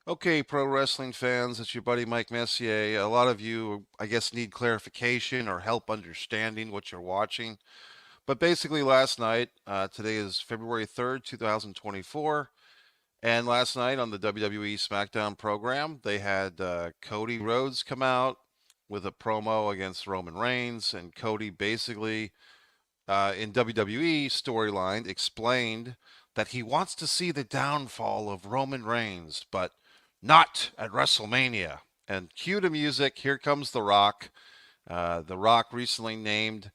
Okay, pro wrestling fans, it's your buddy Mike Messier. A lot of you, I guess, need clarification or help understanding what you're watching. But basically, last night, today is February 3rd, 2024, and last night on the WWE SmackDown program, they had Cody Rhodes come out with a promo against Roman Reigns, and Cody basically, in WWE storyline, explained that he wants to see the downfall of Roman Reigns, but not at WrestleMania. And cue the music. Here comes The Rock. The Rock recently named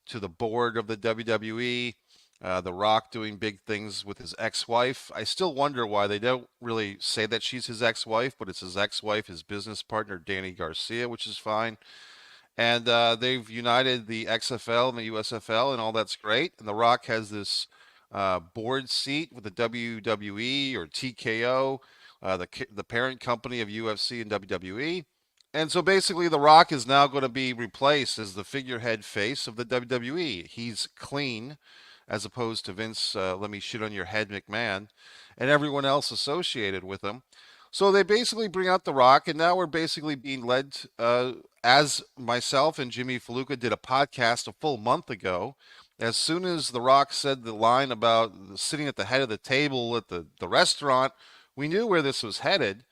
to the board of the WWE. The Rock doing big things with his ex-wife. I still wonder why they don't really say that she's his ex-wife, but it's his ex-wife, his business partner, Danny Garcia, which is fine. And they've united the XFL and the USFL, and all that's great. And The Rock has this board seat with the WWE or TKO, the parent company of UFC and WWE. And so basically, The Rock is now going to be replaced as the figurehead face of the WWE. He's clean, as opposed to Vince, let me shit on your head, McMahon, and everyone else associated with him. So they basically bring out The Rock, and now we're basically being led, as myself and Jimmy Faluca did a podcast a full month ago. As soon as The Rock said the line about sitting at the head of the table at the restaurant, we knew where this was headed.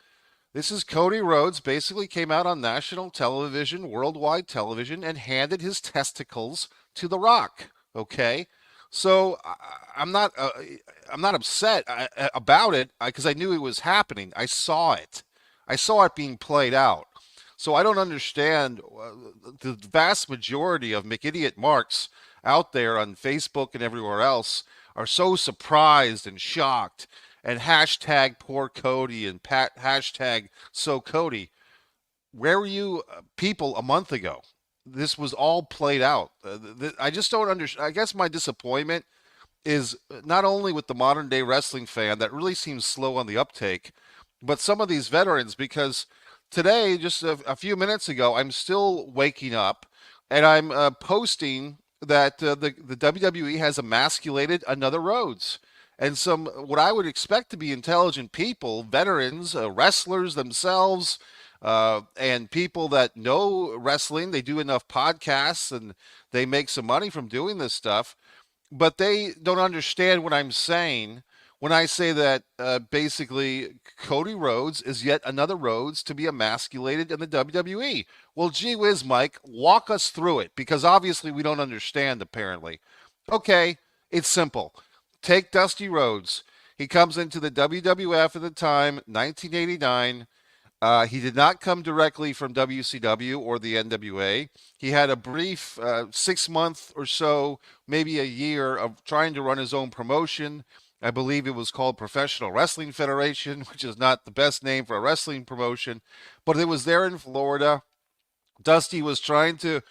This is Cody Rhodes basically came out on national television, worldwide television, and handed his testicles to The Rock. Okay, so I'm not upset about it because I knew it was happening. I saw it. I saw it being played out. So I don't understand the vast majority of McIdiot Marks out there on Facebook and everywhere else are so surprised and shocked and hashtag poor Cody and hashtag so Cody. Where were you people a month ago? This was all played out. I just don't understand. I guess my disappointment is not only with the modern day wrestling fan that really seems slow on the uptake, but some of these veterans because today, just a few minutes ago, I'm still waking up and I'm posting that the WWE has emasculated another Rhodes. And some what I would expect to be intelligent people, veterans, wrestlers themselves, and people that know wrestling, they do enough podcasts and they make some money from doing this stuff, but they don't understand what I'm saying when I say that basically Cody Rhodes is yet another Rhodes to be emasculated in the WWE. Well, gee whiz, Mike, walk us through it because obviously we don't understand, apparently. Okay, it's simple. Take Dusty Rhodes. He comes into the WWF at the time, 1989. He did not come directly from WCW or the NWA. He had a brief 6 month or so, maybe a year, of trying to run his own promotion. I believe it was called Professional Wrestling Federation, which is not the best name for a wrestling promotion, but it was there in Florida. Dusty was trying to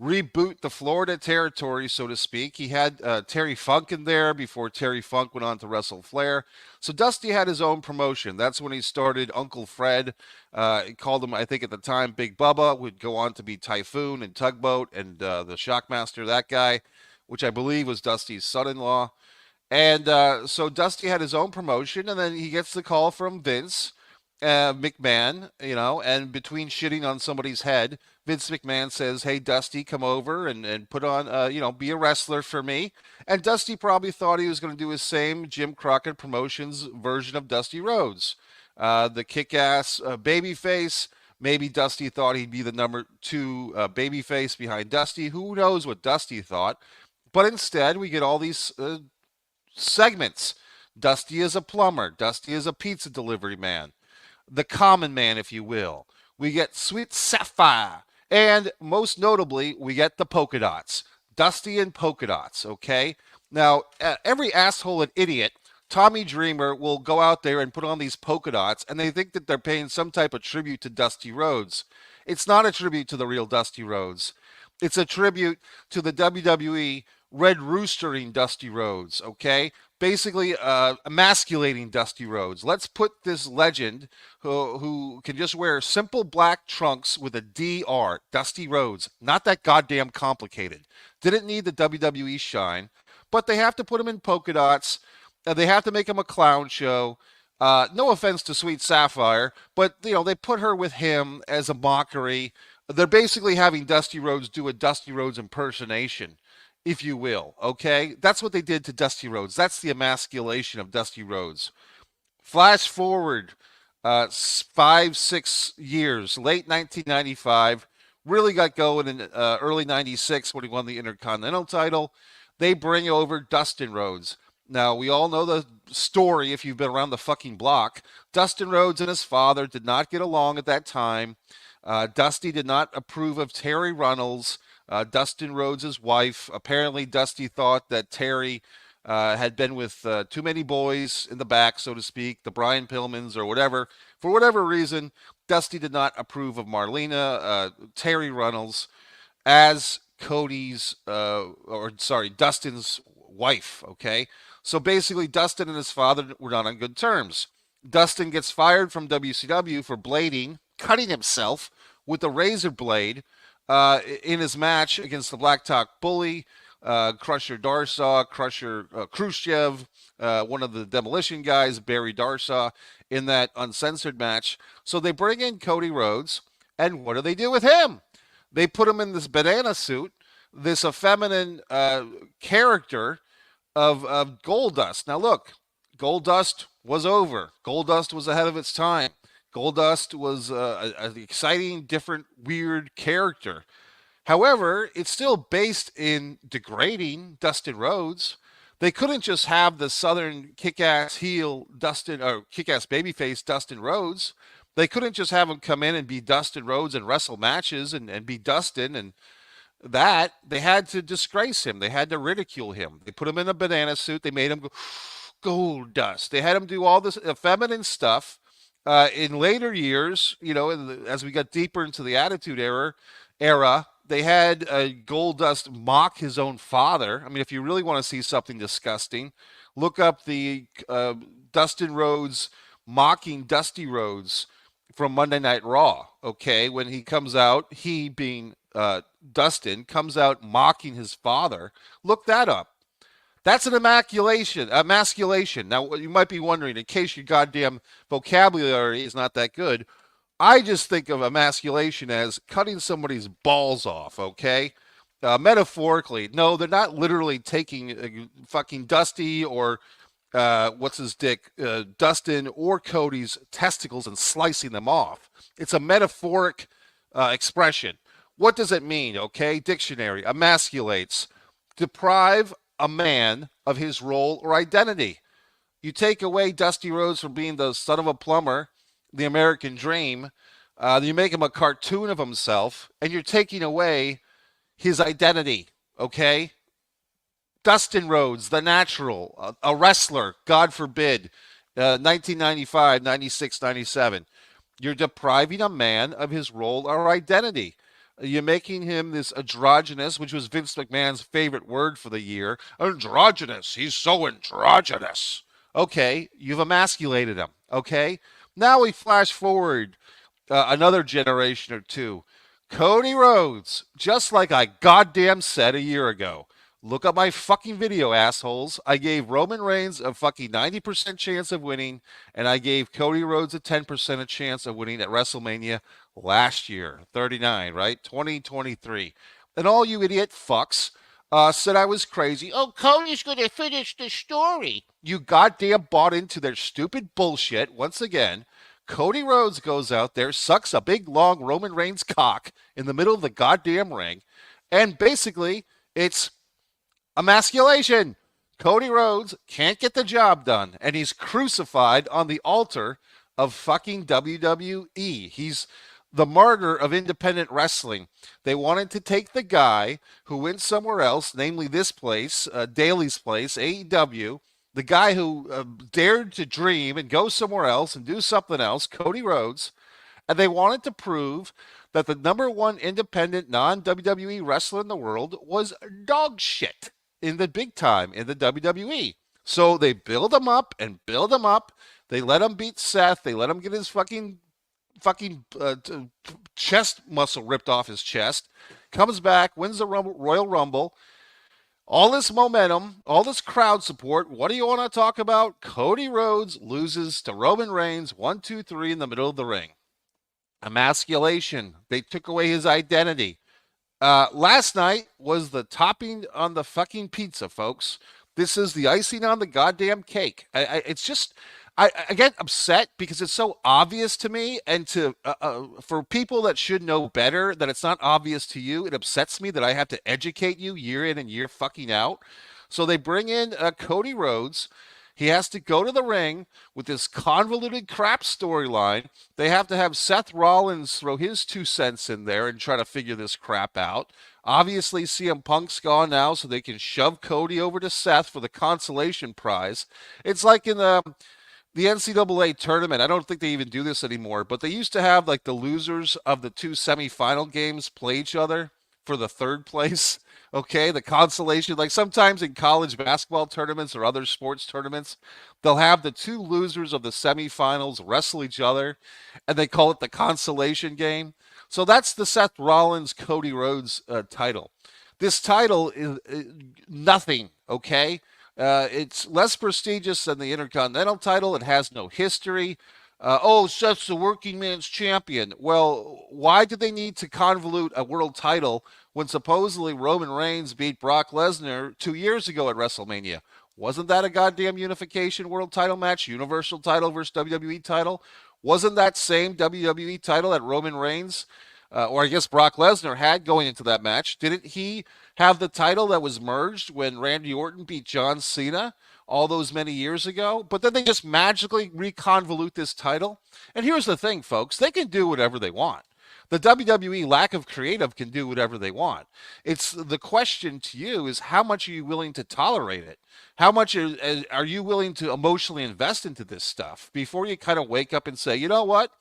reboot the Florida territory, so to speak. He had Terry Funk in there before Terry Funk went on to wrestle Flair. So Dusty had his own promotion. That's when he started Uncle Fred. He called him, I think at the time, Big Bubba, would go on to be Typhoon and Tugboat and the Shockmaster, that guy, which I believe was Dusty's son-in-law. And so Dusty had his own promotion, and then he gets the call from Vince McMahon, and between shitting on somebody's head, Vince McMahon says, "Hey, Dusty, come over and put on, be a wrestler for me." And Dusty probably thought he was going to do his same Jim Crockett Promotions version of Dusty Rhodes, the kick-ass babyface. Maybe Dusty thought he'd be the number two babyface behind Dusty. Who knows what Dusty thought? But instead, we get all these segments. Dusty is a plumber. Dusty is a pizza delivery man, the common man, if you will. We get Sweet Sapphire. And most notably, we get the polka dots. Dusty and polka dots, okay? Now, every asshole and idiot, Tommy Dreamer, will go out there and put on these polka dots, and they think that they're paying some type of tribute to Dusty Rhodes. It's not a tribute to the real Dusty Rhodes. It's a tribute to the WWE Red Roostering Dusty Rhodes, okay? Basically, emasculating Dusty Rhodes. Let's put this legend who can just wear simple black trunks with a DR, Dusty Rhodes. Not that goddamn complicated. Didn't need the WWE shine, but they have to put him in polka dots. They have to make him a clown show. No offense to Sweet Sapphire, but they put her with him as a mockery. They're basically having Dusty Rhodes do a Dusty Rhodes impersonation, if you will. Okay, that's what they did to Dusty Rhodes. That's the emasculation of Dusty Rhodes. Flash forward 5, 6 years, late 1995, really got going in early 96 when he won the Intercontinental title. They bring over Dustin Rhodes. Now, we all know the story if you've been around the fucking block. Dustin Rhodes and his father did not get along at that time. Dusty did not approve of Terry Runnels, Dustin Rhodes' wife. Apparently, Dusty thought that Terry had been with too many boys in the back, so to speak, the Brian Pillmans or whatever. For whatever reason, Dusty did not approve of Marlena, Terry Runnels as Dustin's wife. Okay, so basically, Dustin and his father were not on good terms. Dustin gets fired from WCW for blading, cutting himself with a razor blade in his match against the Blacktop Bully, Crusher Darsaw, Crusher Khrushchev, one of the Demolition guys, Barry Darsaw, in that uncensored match. So they bring in Cody Rhodes, and what do they do with him? They put him in this banana suit, this effeminate character of Goldust. Now look, Goldust was over. Goldust was ahead of its time. Goldust was an exciting, different, weird character. However, it's still based in degrading Dustin Rhodes. They couldn't just have the Southern kick-ass heel Dustin or kick-ass babyface Dustin Rhodes. They couldn't just have him come in and be Dustin Rhodes and wrestle matches and be Dustin and that. They had to disgrace him. They had to ridicule him. They put him in a banana suit. They made him go gold dust. They had him do all this feminine stuff. In later years, as we got deeper into the Attitude era, they had Goldust mock his own father. I mean, if you really want to see something disgusting, look up the Dustin Rhodes mocking Dusty Rhodes from Monday Night Raw. Okay, when he comes out, he being Dustin comes out mocking his father. Look that up. That's an emasculation. Now, you might be wondering, in case your goddamn vocabulary is not that good, I just think of emasculation as cutting somebody's balls off, okay? Metaphorically. No, they're not literally taking fucking Dusty or what's his dick, Dustin or Cody's testicles and slicing them off. It's a metaphoric expression. What does it mean, okay? Dictionary. Emasculates. Deprive a man of his role or identity. You take away Dusty Rhodes from being the son of a plumber, the American dream, you make him a cartoon of himself, and you're taking away his identity, okay? Dustin Rhodes, the natural, a wrestler, God forbid, 1995, 96, 97. You're depriving a man of his role or identity. You're making him this androgynous, which was Vince McMahon's favorite word for the year. Androgynous. He's so androgynous. Okay, you've emasculated him. Okay? Now we flash forward another generation or two. Cody Rhodes, just like I goddamn said a year ago. Look up my fucking video, assholes. I gave Roman Reigns a fucking 90% chance of winning, and I gave Cody Rhodes a 10% chance of winning at WrestleMania last year. 39, right? 2023. And all you idiot fucks said I was crazy. Oh, Cody's going to finish the story. You goddamn bought into their stupid bullshit once again. Cody Rhodes goes out there, sucks a big, long Roman Reigns cock in the middle of the goddamn ring, and basically it's emasculation. Cody Rhodes can't get the job done, and he's crucified on the altar of fucking WWE. He's the martyr of independent wrestling. They wanted to take the guy who went somewhere else, namely this place, Daly's place, AEW, the guy who dared to dream and go somewhere else and do something else, Cody Rhodes, and they wanted to prove that the number one independent non-WWE wrestler in the world was dog shit in the big time in the WWE. So they build him up and build him up. They let him beat Seth. They let him get his fucking chest muscle ripped off his chest. Comes back, wins the Royal Rumble. All this momentum, all this crowd support. What do you want to talk about? Cody Rhodes loses to Roman Reigns 1, 2, 3 in the middle of the ring. Emasculation. They took away his identity. Last night was the topping on the fucking pizza, folks. This is the icing on the goddamn cake. It's just, I get upset because it's so obvious to me, and to for people that should know better, that it's not obvious to you. It upsets me that I have to educate you year in and year fucking out. So they bring in Cody Rhodes. He has to go to the ring with this convoluted crap storyline. They have to have Seth Rollins throw his 2 cents in there and try to figure this crap out. Obviously, CM Punk's gone now, so they can shove Cody over to Seth for the consolation prize. It's like in the NCAA tournament. I don't think they even do this anymore, but they used to have like the losers of the two semifinal games play each other for the third place. Okay, the consolation. Like sometimes in college basketball tournaments or other sports tournaments, they'll have the two losers of the semifinals wrestle each other, and they call it the consolation game. So that's the Seth Rollins Cody Rhodes title. This title is nothing. Okay, it's less prestigious than the Intercontinental title. It has no history. Oh, Seth's the working man's champion. Well, why did they need to convolute a world title when supposedly Roman Reigns beat Brock Lesnar 2 years ago at WrestleMania? Wasn't that a goddamn unification world title match? Universal title versus WWE title? Wasn't that same WWE title that Roman Reigns, or I guess Brock Lesnar had going into that match? Didn't he have the title that was merged when Randy Orton beat John Cena all those many years ago? But then they just magically reconvolute this title. And here's the thing, folks, they can do whatever they want. The WWE lack of creative can do whatever they want. It's the question to you is, how much are you willing to tolerate it? How much are you willing to emotionally invest into this stuff before you kind of wake up and say, you know what?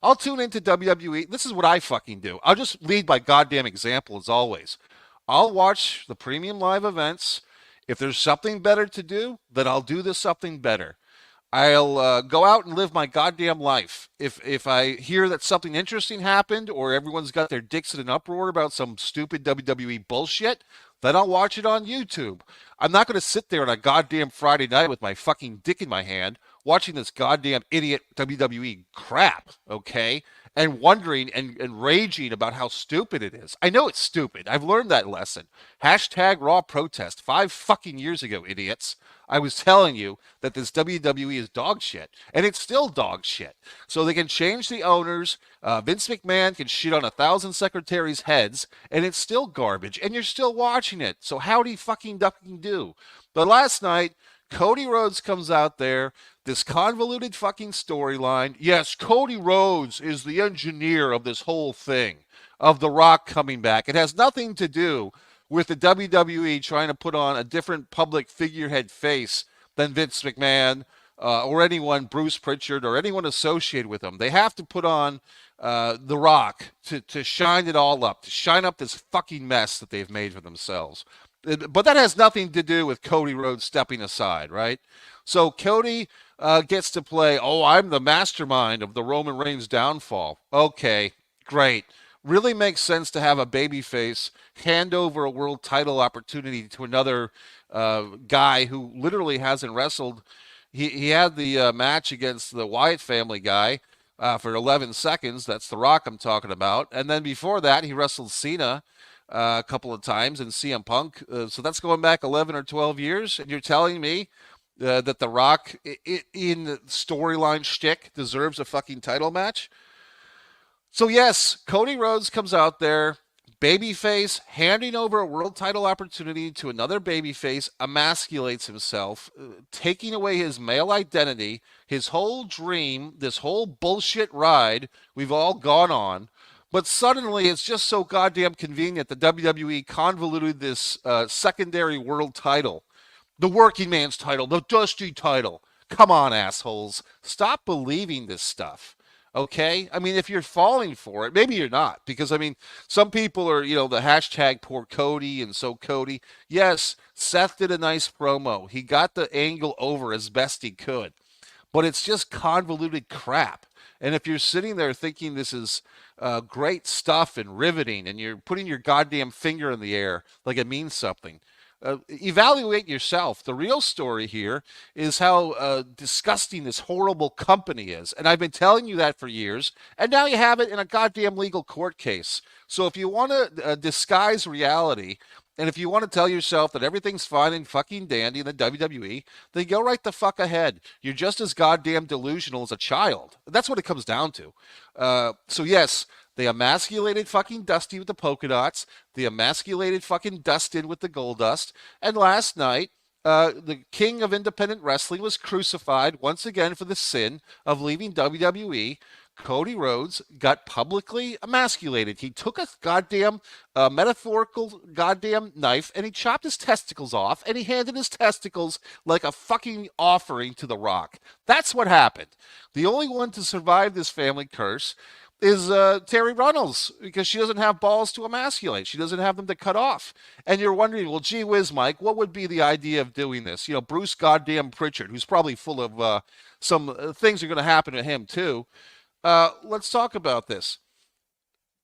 I'll tune into WWE. This is what I fucking do. I'll just lead by goddamn example as always. I'll watch the premium live events. If there's something better to do, then I'll do this something better. I'll go out and live my goddamn life. If I hear that something interesting happened, or everyone's got their dicks in an uproar about some stupid WWE bullshit, then I'll watch it on YouTube. I'm not going to sit there on a goddamn Friday night with my fucking dick in my hand watching this goddamn idiot WWE crap, okay? And wondering and raging about how stupid it is. I know it's stupid. I've learned that lesson. Hashtag raw protest 5 fucking years ago, idiots. I was telling you that this WWE is dog shit, and it's still dog shit. So they can change the owners. Vince McMahon can shit on 1,000 secretaries' heads, and it's still garbage, and you're still watching it. So howdy fucking ducking do. But last night, Cody Rhodes comes out there, this convoluted fucking storyline. Yes, Cody Rhodes is the engineer of this whole thing, of The Rock coming back. It has nothing to do with the WWE trying to put on a different public figurehead face than Vince McMahon, or anyone, Bruce Pritchard, or anyone associated with them. They have to put on The Rock to shine it all up, to shine up this fucking mess that they've made for themselves. But that has nothing to do with Cody Rhodes stepping aside, right? So Cody gets to play, oh, I'm the mastermind of the Roman Reigns downfall. Okay, great. Really makes sense to have a babyface hand over a world title opportunity to another guy who literally hasn't wrestled. He had the match against the Wyatt family guy for 11 seconds. That's The Rock I'm talking about. And then before that, he wrestled Cena a couple of times, and CM Punk. So that's going back 11 or 12 years. And you're telling me that The Rock, in storyline shtick, deserves a fucking title match? So yes, Cody Rhodes comes out there, babyface, handing over a world title opportunity to another babyface, emasculates himself, taking away his male identity, his whole dream, this whole bullshit ride we've all gone on. But suddenly, it's just so goddamn convenient. The WWE convoluted this secondary world title, the working man's title, the Dusty title. Come on, assholes. Stop believing this stuff. Okay? I mean, if you're falling for it, maybe you're not. Because, I mean, some people are, the hashtag poor Cody and so Cody. Yes, Seth did a nice promo. He got the angle over as best he could. But it's just convoluted crap. And if you're sitting there thinking this is great stuff and riveting, and you're putting your goddamn finger in the air like it means something, Evaluate yourself. The real story here is how disgusting this horrible company is. And I've been telling you that for years. And now you have it in a goddamn legal court case. So if you want to disguise reality, and if you want to tell yourself that everything's fine and fucking dandy in the WWE, then go right the fuck ahead. You're just as goddamn delusional as a child. That's what it comes down to. So yes, they emasculated fucking Dusty with the polka dots. They emasculated fucking Dustin with the gold dust. And last night, the king of independent wrestling was crucified once again for the sin of leaving WWE. Cody Rhodes got publicly emasculated. He took a goddamn metaphorical goddamn knife and he chopped his testicles off and he handed his testicles like a fucking offering to The Rock. That's what happened. The only one to survive this family curse is Terry Runnels because she doesn't have balls to emasculate. She doesn't have them to cut off. And you're wondering, well, gee whiz, Mike, what would be the idea of doing this? You know, Bruce goddamn Pritchard, who's probably full of some things are going to happen to him too. Let's talk about this.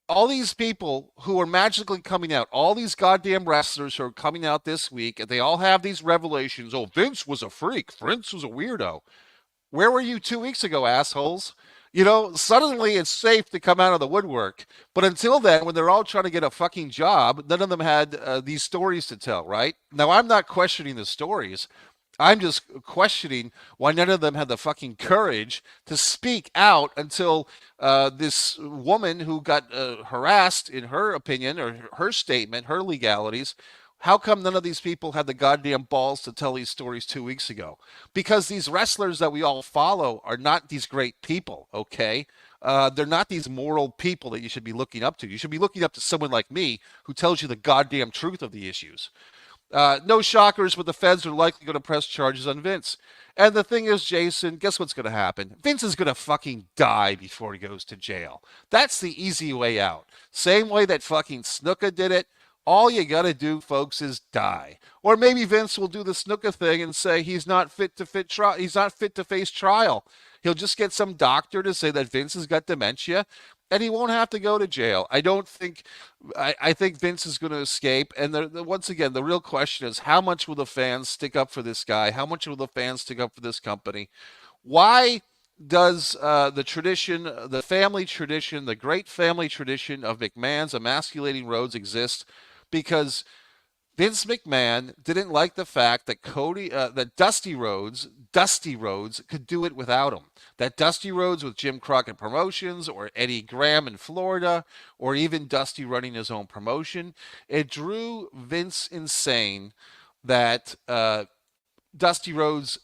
All these people who are magically coming out, all these goddamn wrestlers who are coming out this week, and they all have these revelations. Oh, Vince was a freak. Vince was a weirdo. Where were you 2 weeks ago, assholes? You know, suddenly it's safe to come out of the woodwork. But until then, when they're all trying to get a fucking job, none of them had these stories to tell, right? Now, I'm not questioning the stories. I'm just questioning why none of them had the fucking courage to speak out until this woman who got harassed, in her opinion, or her statement, her legalities. How come none of these people had the goddamn balls to tell these stories 2 weeks ago? Because these wrestlers that we all follow are not these great people, okay? They're not these moral people that you should be looking up to. You should be looking up to someone like me who tells you the goddamn truth of the issues. No shockers, but the feds are likely going to press charges on Vince. And the thing is, Jason, guess what's going to happen? Vince is going to fucking die before he goes to jail. That's the easy way out. Same way that fucking Snuka did it. All you got to do, folks, is die. Or maybe Vince will do the Snuka thing and say he's not fit to he's not fit to face trial. He'll just get some doctor to say that Vince has got dementia and he won't have to go to jail. I think Vince is going to escape. And once again, the real question is how much will the fans stick up for this guy? How much will the fans stick up for this company? Why does the tradition, the family tradition, the great family tradition of McMahon's emasculating Rhodes exist? Because Vince McMahon didn't like the fact that Dusty Rhodes could do it without him. That Dusty Rhodes with Jim Crockett Promotions or Eddie Graham in Florida or even Dusty running his own promotion, it drew Vince insane that Dusty Rhodes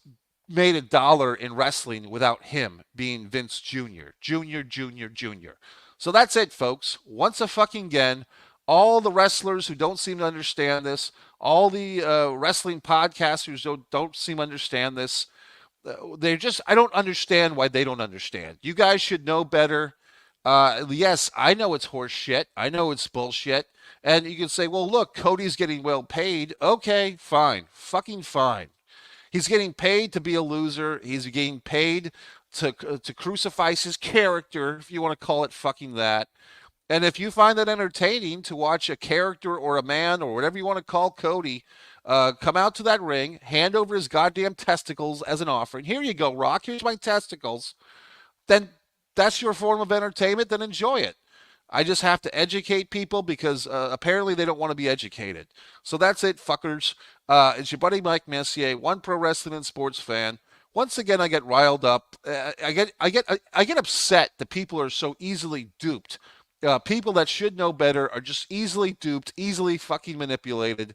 made $1 in wrestling without him being Vince Jr. Jr. So that's it, folks. Once a fucking again, all the wrestlers who don't seem to understand this, all the wrestling podcasters who don't seem to understand this, I don't understand why they don't understand. You guys should know better. Yes, I know it's horse shit. I know it's bullshit. And you can say, well, look, Cody's getting well paid. Okay, fine. Fucking fine. He's getting paid to be a loser. He's getting paid to crucify his character, if you want to call it fucking that. And if you find it entertaining to watch a character or a man or whatever you want to call Cody come out to that ring, hand over his goddamn testicles as an offering. Here you go, Rock. Here's my testicles. Then that's your form of entertainment. Then enjoy it. I just have to educate people because apparently they don't want to be educated. So that's it, fuckers. It's your buddy Mike Messier, one pro wrestling and sports fan. Once again, I get riled up. I get upset that people are so easily duped. People that should know better are just easily duped, easily fucking manipulated.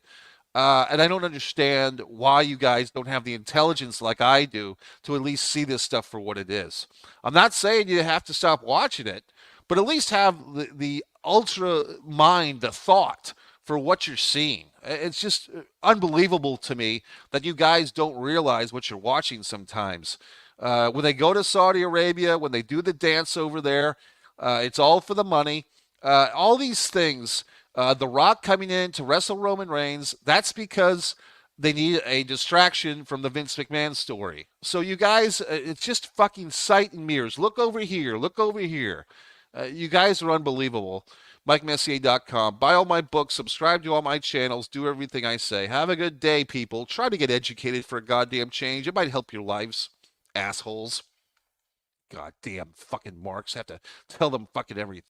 And I don't understand why you guys don't have the intelligence like I do to at least see this stuff for what it is. I'm not saying you have to stop watching it, but at least have the ultra mind, the thought for what you're seeing. It's just unbelievable to me that you guys don't realize what you're watching sometimes. When they go to Saudi Arabia, when they do the dance over there, it's all for the money. All these things, The Rock coming in to wrestle Roman Reigns, that's because they need a distraction from the Vince McMahon story. So you guys, it's just fucking sight and mirrors. Look over here. Look over here. You guys are unbelievable. MikeMessier.com. Buy all my books, subscribe to all my channels, do everything I say. Have a good day, people. Try to get educated for a goddamn change. It might help your lives, assholes. Goddamn fucking marks. Have to tell them fucking everything.